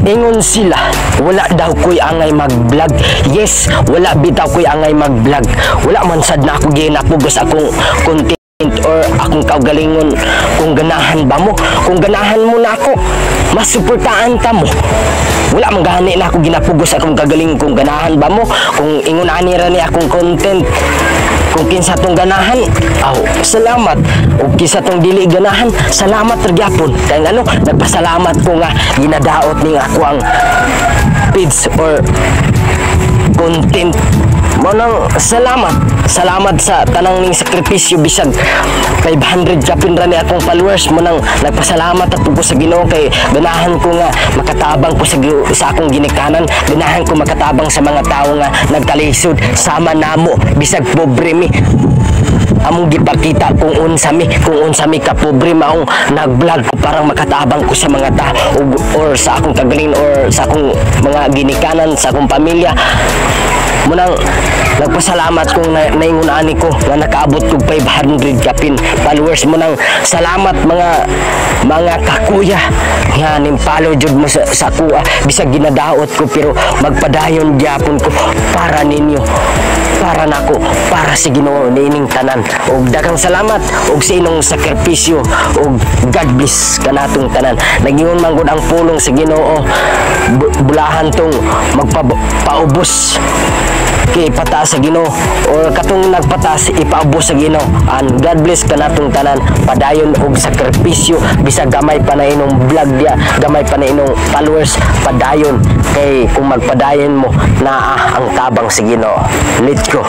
Ingon sila, wala daw ko'y angay mag-vlog. Yes, wala bitaw ko'y angay mag-vlog. Wala man sad na ako ginapugos akong content or akong kaugalingon. Kung ganahan ba mo? Kung ganahan mo na ako, masuportaan ta mo. Wala man gani na ako ginapugos akong kagaling. Kung ganahan ba mo? Kung ingon ani ra ni akong content, kung kinsa tong ganahan, salamat. O kinsa tong dili ganahan, salamat ra gyapon. Kay ano, nagpasalamat ko nga ginadaot ning ako ang page or content. Manang salamat. Salamat sa tanang ning sakripisyo bisag 500 kapin ra ni akong followers. Manang nagpasalamat at ko sa Ginoo kay ganahan ko nga makatabang ko sa akong ginikanan. Ganahan ko makatabang sa mga tawo nga nagkalisod sama namo bisag pobre mi. Among gipakita kung unsa mi ka pobre maong nag-vlog ko parang makatabang ko sa mga tao or sa akong kagaling or sa akong mga ginikanan sa akong pamilya. Munang nagpasalamat kung naingon ani ko nga nakaabot ko 500 kapin followers. Munang salamat mga kakuya nga nimpalo jud mo sa kuha bisag ginadaot ko pero magpadayon gyapon ko para ninyo, para nako, para sa Ginoo niining tanan. Og daghang salamat og sa inong sakripisyo og God bless kanatong tanan. Nagingon man gud ang pulong sa Ginoo bulahan tong magpaubos kay pataas sa Ginoo or katong nagpataas ipaubos sa Ginoo. And God bless kanatong tanan. Padayon og sakripisyo bisag gamay pa na inong vlog dia, gamay pa na inong followers, padayon kay kung magpadayon mo naa ang tabang sa Ginoo. Let's go.